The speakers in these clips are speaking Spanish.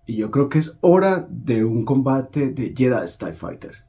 y yo creo que es hora de un combate de Jedi TIE Fighters.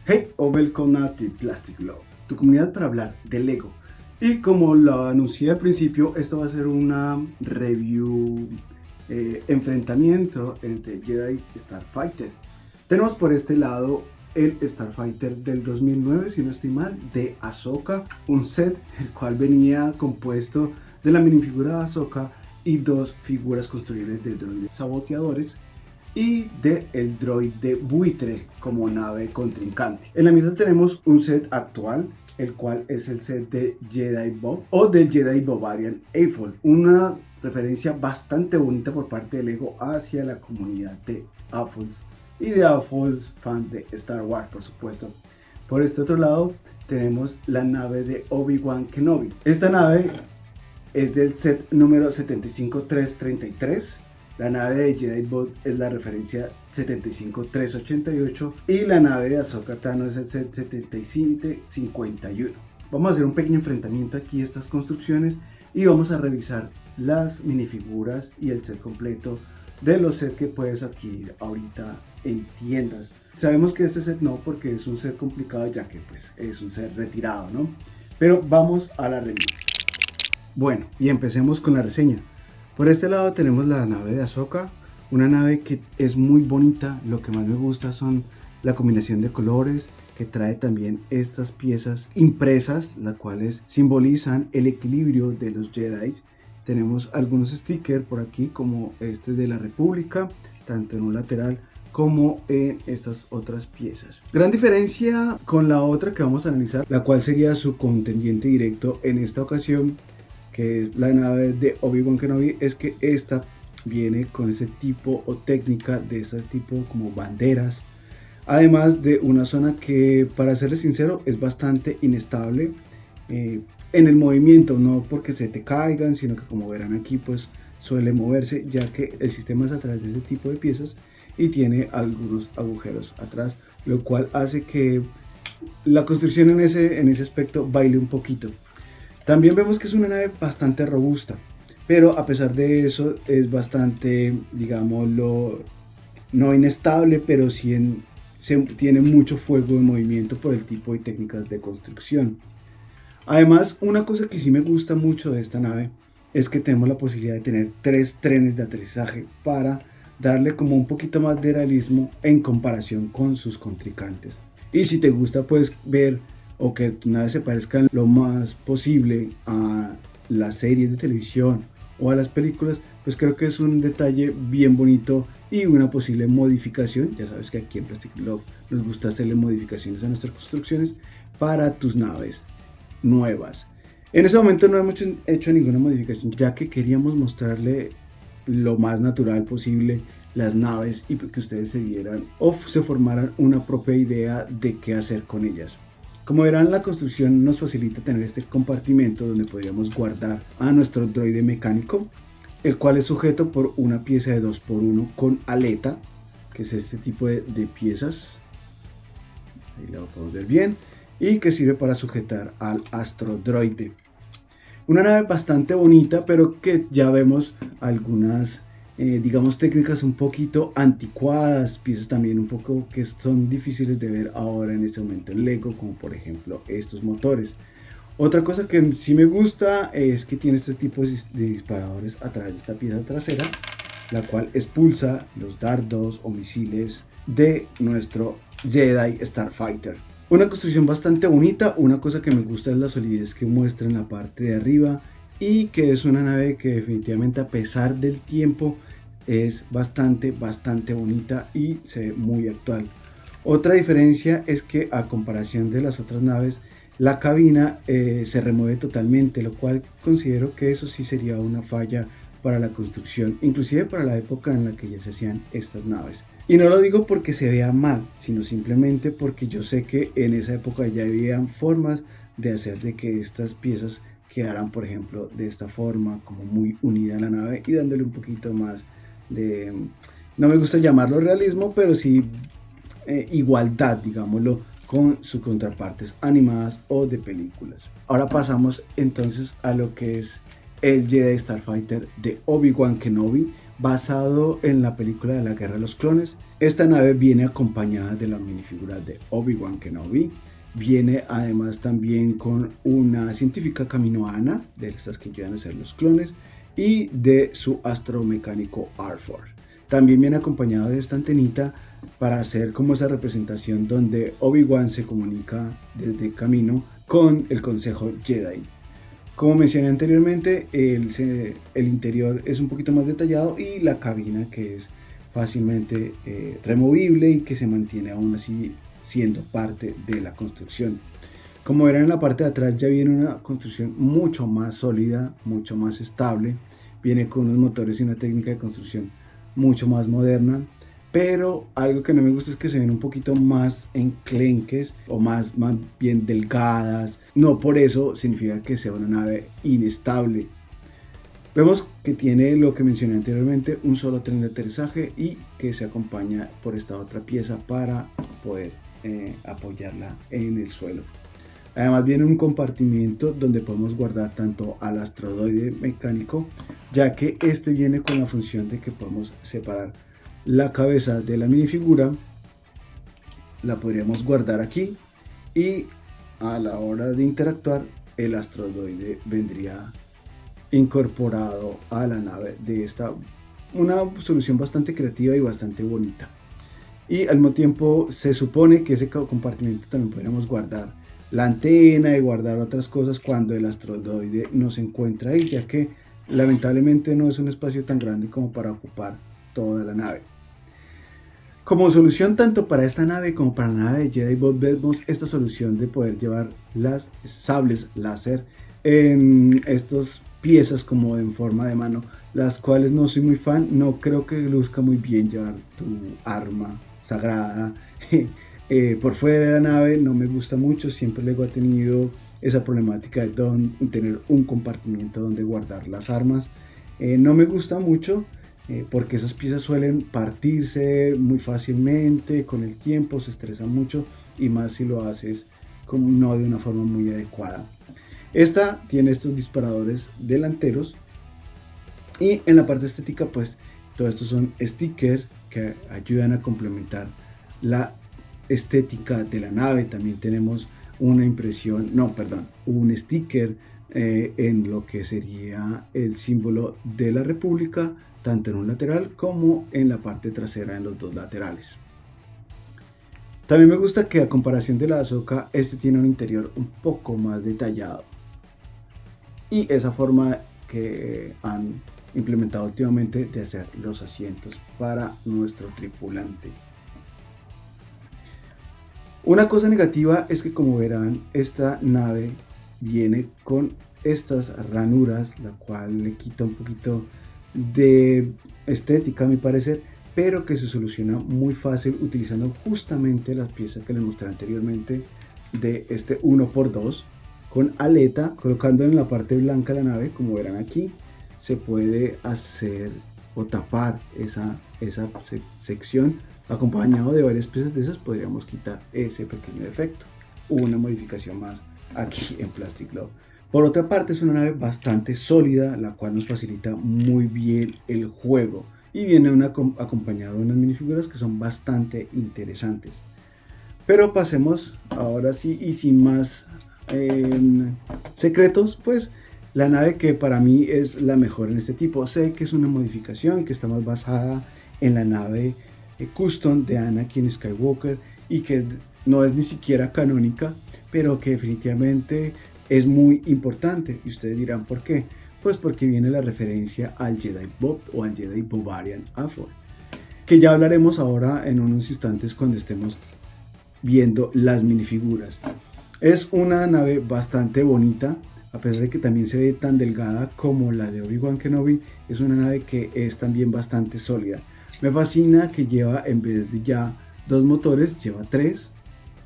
Hey o welcome a The Plastic Love, tu comunidad para hablar de Lego. Y como lo anuncié al principio, esto va a ser una review enfrentamiento entre Jedi Starfighter. Tenemos por este lado el Starfighter del 2009, si no estoy mal, de Ahsoka, un set el cual venía compuesto de la minifigura de Ahsoka y dos figuras construibles de droides saboteadores y de el droide buitre como nave contrincante. En la mitad tenemos un set actual, el cual es el set de Jedi Bob o del Jedi Bobarian AFOL, una referencia bastante bonita por parte de Lego hacia la comunidad de AFOLs y de AFOLs fan de Star Wars, por supuesto. Por este otro lado tenemos la nave de Obi-Wan Kenobi. Esta nave es del set número 75333. La nave de Jedi Bot es la referencia 75388 y la nave de Ahsoka Tano es el set 7751. Vamos a hacer un pequeño enfrentamiento aquí de estas construcciones y vamos a revisar las minifiguras y el set completo de los sets que puedes adquirir ahorita en tiendas. Sabemos que este set no, porque es un set complicado, ya que pues es un set retirado, ¿no? Pero vamos a la review. Bueno, y empecemos con la reseña. Por este lado tenemos la nave de Ahsoka, una nave que es muy bonita. Lo que más me gusta son la combinación de colores que trae también estas piezas impresas, las cuales simbolizan el equilibrio de los Jedi. Tenemos algunos stickers por aquí, como este de la República, tanto en un lateral como en estas otras piezas. Gran diferencia con la otra que vamos a analizar, la cual sería su contendiente directo en esta ocasión, que es la nave de Obi-Wan Kenobi, es que esta viene con ese tipo o técnica de este tipo como banderas, además de una zona que, para serles sincero, es bastante inestable en el movimiento, no porque se te caigan, sino que, como verán aquí, pues suele moverse, ya que el sistema es a través de ese tipo de piezas y tiene algunos agujeros atrás, lo cual hace que la construcción en ese aspecto baile un poquito. También vemos que es una nave bastante robusta, pero a pesar de eso es bastante, digámoslo, no inestable, pero sí tiene mucho fuego de movimiento por el tipo de técnicas de construcción. Además, una cosa que sí me gusta mucho de esta nave es que tenemos la posibilidad de tener 3 trenes de aterrizaje para darle como un poquito más de realismo en comparación con sus contrincantes. Y si te gusta, puedes ver o que tu nave se parezca lo más posible a las series de televisión o a las películas, pues creo que es un detalle bien bonito y una posible modificación. Ya sabes que aquí en Plastic Love nos gusta hacerle modificaciones a nuestras construcciones para tus naves nuevas. En ese momento no hemos hecho ninguna modificación, ya que queríamos mostrarle lo más natural posible las naves y que ustedes se vieran o se formaran una propia idea de qué hacer con ellas. Como verán, la construcción nos facilita tener este compartimento donde podríamos guardar a nuestro droide mecánico, el cual es sujeto por una pieza de 2x1 con aleta, que es este tipo de piezas. Ahí lo podemos ver bien, y que sirve para sujetar al astrodroide. Una nave bastante bonita, pero que ya vemos algunas digamos técnicas un poquito anticuadas, piezas también un poco que son difíciles de ver ahora en este momento en Lego, como por ejemplo estos motores. Otra cosa que sí me gusta es que tiene este tipo de disparadores a través de esta pieza trasera, la cual expulsa los dardos o misiles de nuestro Jedi Starfighter. Una construcción bastante bonita. Una cosa que me gusta es la solidez que muestra en la parte de arriba, y que es una nave que definitivamente, a pesar del tiempo, es bastante bonita y se ve muy actual. Otra diferencia es que, a comparación de las otras naves, la cabina se remueve totalmente, lo cual considero que eso sí sería una falla para la construcción, inclusive para la época en la que ya se hacían estas naves. Y no lo digo porque se vea mal, sino simplemente porque yo sé que en esa época ya habían formas de hacer de que estas piezas quedaran, por ejemplo, de esta forma, como muy unida a la nave y dándole un poquito más de, no me gusta llamarlo realismo, pero sí igualdad, digámoslo, con sus contrapartes animadas o de películas. Ahora pasamos entonces a lo que es el Jedi Starfighter de Obi-Wan Kenobi, basado en la película de la Guerra de los Clones. Esta nave viene acompañada de la minifigura de Obi-Wan Kenobi. Viene además también con una científica caminoana, de estas que ayudan a hacer los clones, y de su astromecánico R4. También viene acompañado de esta antenita para hacer como esa representación donde Obi-Wan se comunica desde camino con el Consejo Jedi. Como mencioné anteriormente, el interior es un poquito más detallado y la cabina que es fácilmente removible y que se mantiene aún así siendo parte de la construcción. Como verán, en la parte de atrás ya viene una construcción mucho más sólida, mucho más estable. Viene con unos motores y una técnica de construcción mucho más moderna. Pero algo que no me gusta es que se ven un poquito más enclenques o más bien delgadas. No por eso significa que sea una nave inestable. Vemos que tiene lo que mencioné anteriormente, un solo tren de aterrizaje y que se acompaña por esta otra pieza para poder apoyarla en el suelo. Además viene un compartimiento donde podemos guardar tanto al astrodroide mecánico, ya que este viene con la función de que podemos separar la cabeza de la minifigura, la podríamos guardar aquí y a la hora de interactuar el astrodroide vendría incorporado a la nave de esta, una solución bastante creativa y bastante bonita. Y al mismo tiempo se supone que ese compartimento también podríamos guardar la antena y guardar otras cosas cuando el astrodroide no se encuentra ahí, ya que lamentablemente no es un espacio tan grande como para ocupar toda la nave. Como solución tanto para esta nave como para la nave de Jedi Bot vemos esta solución de poder llevar las sables láser en estas piezas como en forma de mano, las cuales no soy muy fan. No creo que luzca muy bien llevar tu arma sagrada por fuera de la nave, no me gusta mucho. Siempre luego he tenido esa problemática de tener un compartimiento donde guardar las armas. No me gusta mucho porque esas piezas suelen partirse muy fácilmente con el tiempo, se estresa mucho y más si lo haces como no de una forma muy adecuada. Esta tiene estos disparadores delanteros y en la parte estética pues todo esto son stickers que ayudan a complementar la estética de la nave. También tenemos una impresión, un sticker en lo que sería el símbolo de la República, tanto en un lateral como en la parte trasera en los dos laterales. También me gusta que a comparación de la Ahsoka, este tiene un interior un poco más detallado y esa forma que han implementado últimamente de hacer los asientos para nuestro tripulante. Una cosa negativa es que, como verán, esta nave viene con estas ranuras, la cual le quita un poquito de estética a mi parecer, pero que se soluciona muy fácil utilizando justamente las piezas que les mostré anteriormente de este 1x2 con aleta, colocando en la parte blanca de la nave. Como verán aquí, se puede hacer o tapar esa sección. Acompañado de varias piezas de esas podríamos quitar ese pequeño defecto. Una modificación más aquí en Plastic Love. Por otra parte, es una nave bastante sólida, la cual nos facilita muy bien el juego y viene acompañado de unas minifiguras que son bastante interesantes. Pero pasemos ahora sí y sin más secretos, pues la nave que para mí es la mejor en este tipo. Sé que es una modificación que está más basada en la nave custom de Anakin Skywalker y que no es ni siquiera canónica, pero que definitivamente es muy importante. Y ustedes dirán ¿por qué? Pues porque viene la referencia al Jedi Bob o al Jedi Bobarian A4, que ya hablaremos ahora en unos instantes cuando estemos viendo las minifiguras. Es una nave bastante bonita, a pesar de que también se ve tan delgada como la de Obi-Wan Kenobi. Es una nave que es también bastante sólida. Me fascina que lleva, en vez de ya 2 motores, lleva 3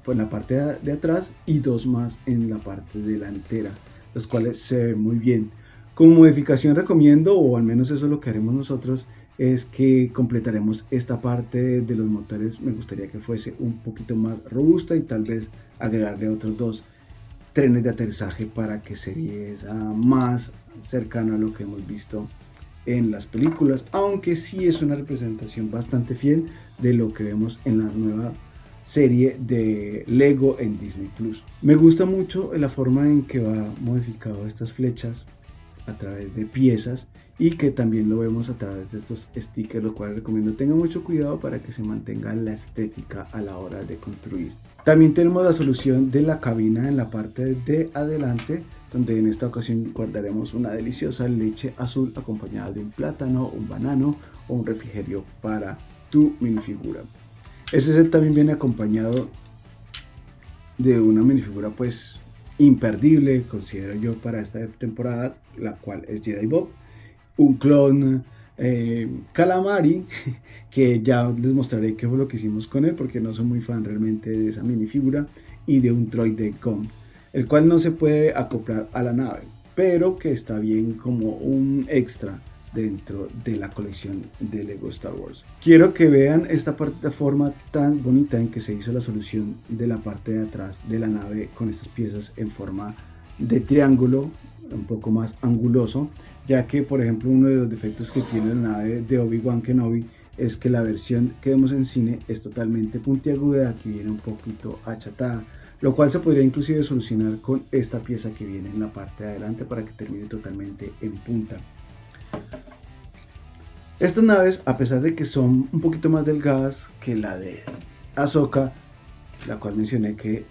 por la parte de atrás y 2 más en la parte delantera, los cuales se ven muy bien. Como modificación recomiendo, o al menos eso es lo que haremos nosotros, es que completaremos esta parte de los motores. Me gustaría que fuese un poquito más robusta y tal vez agregarle otros 2 trenes de aterrizaje para que se viera más cercano a lo que hemos visto en las películas, aunque sí es una representación bastante fiel de lo que vemos en la nueva serie de Lego en Disney Plus. Me gusta mucho la forma en que va modificado estas flechas a través de piezas y que también lo vemos a través de estos stickers, lo cual recomiendo tengan mucho cuidado para que se mantenga la estética a la hora de construir. También tenemos la solución de la cabina en la parte de adelante, donde en esta ocasión guardaremos una deliciosa leche azul acompañada de un plátano, un banano o un refrigerio para tu minifigura. Este set también viene acompañado de una minifigura pues imperdible, considero yo, para esta temporada, la cual es Jedi Bob, un clon Calamari, que ya les mostraré qué fue lo que hicimos con él, porque no soy muy fan realmente de esa minifigura, y de un droide GOM, el cual no se puede acoplar a la nave, pero que está bien como un extra dentro de la colección de Lego Star Wars. Quiero que vean esta plataforma tan bonita en que se hizo la solución de la parte de atrás de la nave con estas piezas en forma de triángulo, un poco más anguloso, ya que por ejemplo uno de los defectos que tiene la nave de Obi-Wan Kenobi es que la versión que vemos en cine es totalmente puntiaguda, aquí viene un poquito achatada, lo cual se podría inclusive solucionar con esta pieza que viene en la parte de adelante para que termine totalmente en punta. Estas naves, a pesar de que son un poquito más delgadas que la de Ahsoka, la cual mencioné que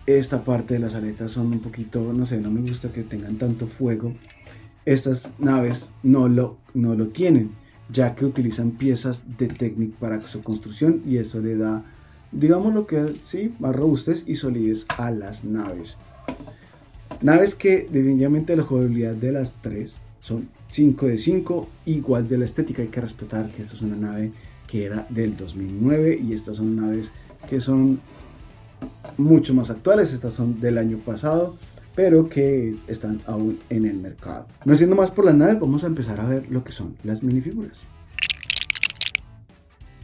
esta parte de las aletas son un poquito, no sé, no me gusta que tengan tanto fuego. Estas naves no lo tienen, ya que utilizan piezas de Technic para su construcción y eso le da, digamos lo que sí, más robustez y solidez a las naves. Naves que definitivamente la jugabilidad de las tres son 5 de 5, igual de la estética. Hay que respetar que esta es una nave que era del 2009 y estas son naves que son mucho más actuales, estas son del año pasado, pero que están aún en el mercado. No siendo más por las naves, vamos a empezar a ver lo que son las minifiguras.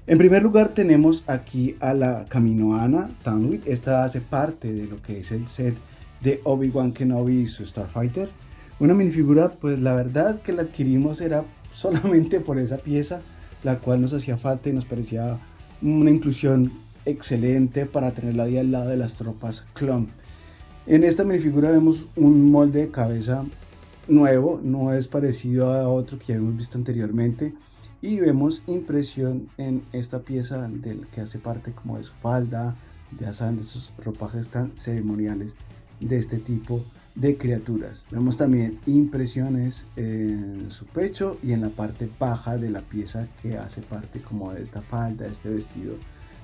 En primer lugar tenemos aquí a la Kaminoana Tanwit. Esta hace parte de lo que es el set de Obi-Wan Kenobi y su Starfighter. Una minifigura, pues la verdad que la adquirimos era solamente por esa pieza, la cual nos hacía falta y nos parecía una inclusión excelente para tenerla ahí al lado de las tropas clon. En esta minifigura vemos un molde de cabeza nuevo, no es parecido a otro que ya hemos visto anteriormente, y vemos impresión en esta pieza del que hace parte como de su falda, ya saben, de esos ropajes tan ceremoniales de este tipo de criaturas. Vemos también impresiones en su pecho y en la parte baja de la pieza que hace parte como de esta falda, de este vestido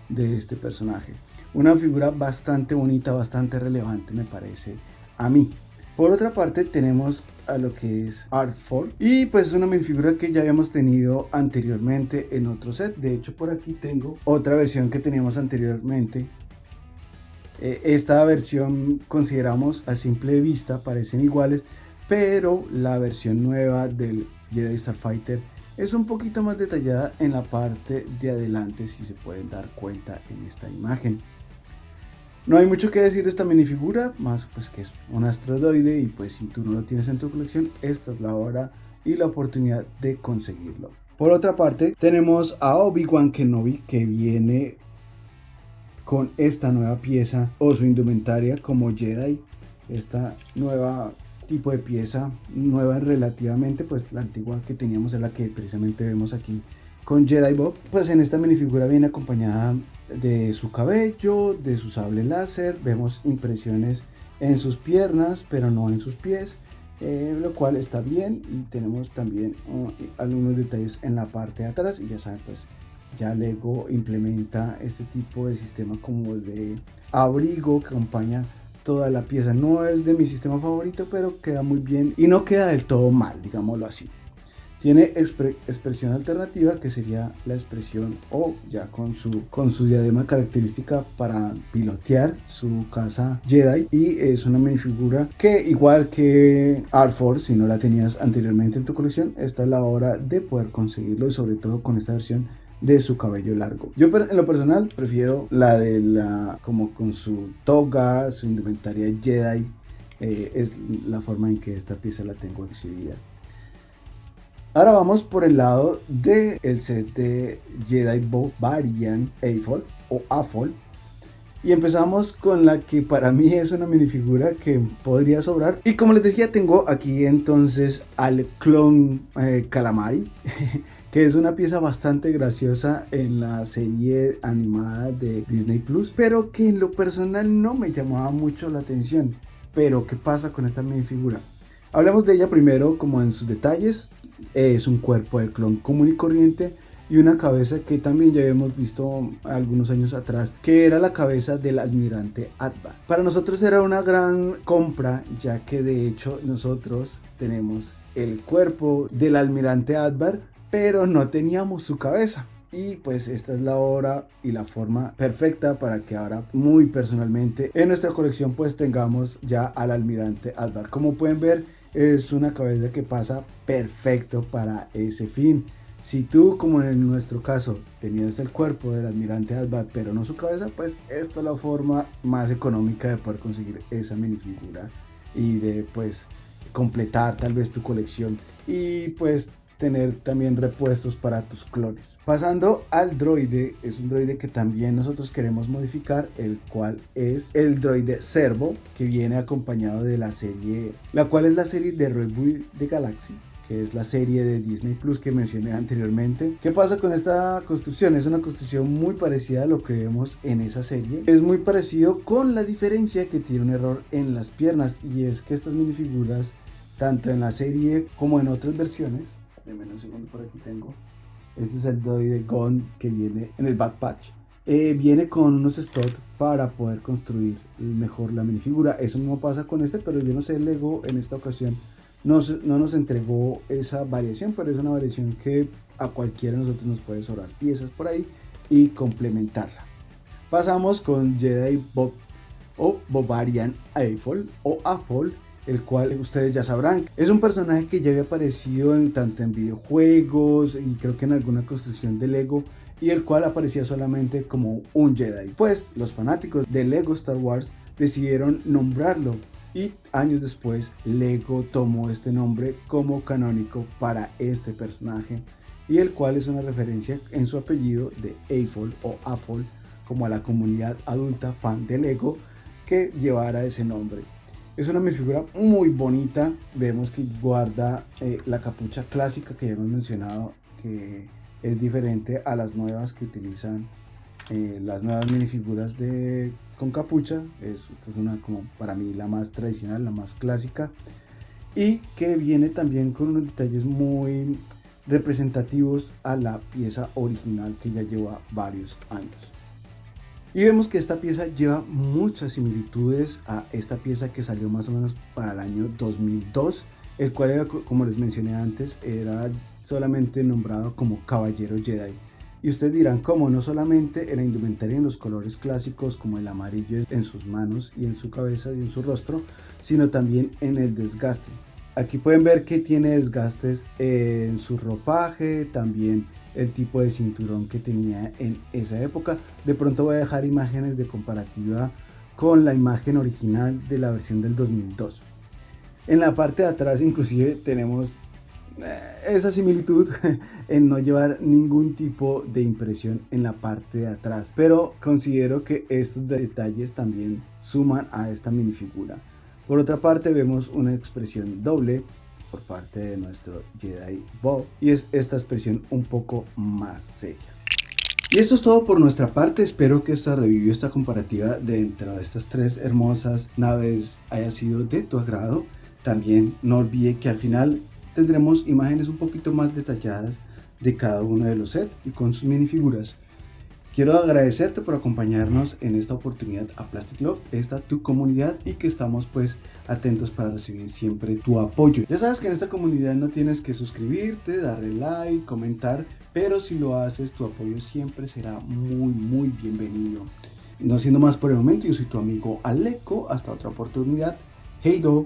de este personaje. Una figura bastante bonita, bastante relevante me parece a mí. Por otra parte tenemos a lo que es R4 y pues es una minifigura que ya habíamos tenido anteriormente en otro set. De hecho por aquí tengo otra versión que teníamos anteriormente. Esta versión consideramos a simple vista parecen iguales, pero la versión nueva del Jedi Starfighter es un poquito más detallada en la parte de adelante, si se pueden dar cuenta en esta imagen. No hay mucho que decir de esta minifigura, más pues que es un astrodroide y pues si tú no lo tienes en tu colección, esta es la hora y la oportunidad de conseguirlo. Por otra parte, tenemos a Obi-Wan Kenobi que viene con esta nueva pieza o su indumentaria como Jedi. Esta nueva tipo de pieza, nueva relativamente, pues la antigua que teníamos es la que precisamente vemos aquí con Jedi Bob. Pues en esta minifigura viene acompañada de su cabello, de su sable láser, vemos impresiones en sus piernas pero no en sus pies, lo cual está bien, y tenemos también algunos detalles en la parte de atrás y ya saben, pues ya Lego implementa este tipo de sistema como de abrigo que acompaña toda la pieza. No es de mi sistema favorito, pero queda muy bien y no queda del todo mal, digámoslo así. Tiene expresión alternativa, que sería la expresión o ya con su diadema característica para pilotear su casa Jedi. Y es una minifigura que, igual que R4, si no la tenías anteriormente en tu colección, esta es la hora de poder conseguirlo, y sobre todo con esta versión de su cabello largo. Yo en lo personal prefiero la de como con su toga, su indumentaria Jedi. Es la forma en que esta pieza la tengo exhibida. Ahora vamos por el lado del set de Jedi Bobarian AFOL o AFOL. Y empezamos con la que para mí es una minifigura que podría sobrar. Y como les decía, tengo aquí entonces al clon Calamari, que es una pieza bastante graciosa en la serie animada de Disney Plus, pero que en lo personal no me llamaba mucho la atención. Pero ¿qué pasa con esta minifigura? Hablemos de ella primero como en sus detalles. Es un cuerpo de clon común y corriente y una cabeza que también ya habíamos visto algunos años atrás, que era la cabeza del almirante Ackbar. Para nosotros era una gran compra, ya que de hecho nosotros tenemos el cuerpo del almirante Ackbar, pero no teníamos su cabeza. Y pues esta es la hora y la forma perfecta para que ahora, muy personalmente, en nuestra colección pues tengamos ya al almirante Ackbar. Como pueden ver, es una cabeza que pasa perfecto para ese fin. Si tú, como en nuestro caso, tenías el cuerpo del almirante Ackbar pero no su cabeza, pues esta es la forma más económica de poder conseguir esa minifigura y de pues completar tal vez tu colección y pues tener también repuestos para tus clones. Pasando al droide, es un droide que también nosotros queremos modificar, el cual es el droide Servo, que viene acompañado de la serie, la cual es la serie de Rebuild the Galaxy, que es la serie de Disney Plus que mencioné anteriormente. ¿Qué pasa con esta construcción? Es una construcción muy parecida a lo que vemos en esa serie. Es muy parecido, con la diferencia que tiene un error en las piernas, y es que estas minifiguras, tanto en la serie como en otras versiones, deme un segundo, por aquí tengo. Este es el droide Gon que viene en el Bad Patch. Viene con unos studs para poder construir mejor la minifigura. Eso mismo pasa con este, pero yo no sé, Lego en esta ocasión no nos entregó esa variación, pero es una variación que a cualquiera de nosotros nos puede sobrar piezas por ahí y complementarla. Pasamos con Jedi Bob o Bobarian AFOL o AFOL, el cual ustedes ya sabrán, es un personaje que ya había aparecido tanto en videojuegos y creo que en alguna construcción de Lego, y el cual aparecía solamente como un Jedi. Pues los fanáticos de Lego Star Wars decidieron nombrarlo, y años después Lego tomó este nombre como canónico para este personaje, y el cual es una referencia en su apellido de AFOL o AFOL, como a la comunidad adulta fan de Lego que llevara ese nombre. Es una minifigura muy bonita. Vemos que guarda la capucha clásica que ya hemos mencionado, que es diferente a las nuevas que utilizan las nuevas minifiguras con capucha. Esta es una, como para mí, la más tradicional, la más clásica, y que viene también con unos detalles muy representativos a la pieza original, que ya lleva varios años. Y vemos que esta pieza lleva muchas similitudes a esta pieza que salió más o menos para el año 2002, el cual era, como les mencioné antes, era solamente nombrado como Caballero Jedi. Y ustedes dirán, ¿cómo? No solamente en la indumentaria en los colores clásicos como el amarillo en sus manos y en su cabeza y en su rostro, sino también en el desgaste. Aquí pueden ver que tiene desgastes en su ropaje, también el tipo de cinturón que tenía en esa época. De pronto voy a dejar imágenes de comparativa con la imagen original de la versión del 2002. En la parte de atrás inclusive tenemos esa similitud en no llevar ningún tipo de impresión en la parte de atrás, pero considero que estos detalles también suman a esta minifigura. Por otra parte, vemos una expresión doble por parte de nuestro Jedi Bob, y es esta expresión un poco más seria. Y esto es todo por nuestra parte. Espero que esta review, esta comparativa dentro de estas tres hermosas naves haya sido de tu agrado. También no olvide que al final tendremos imágenes un poquito más detalladas de cada uno de los sets y con sus minifiguras. Quiero agradecerte por acompañarnos en esta oportunidad a Plastic Love, esta tu comunidad, y que estamos pues atentos para recibir siempre tu apoyo. Ya sabes que en esta comunidad no tienes que suscribirte, darle like, comentar, pero si lo haces tu apoyo siempre será muy bienvenido. No siendo más por el momento, yo soy tu amigo Aleco, hasta otra oportunidad. Hey do.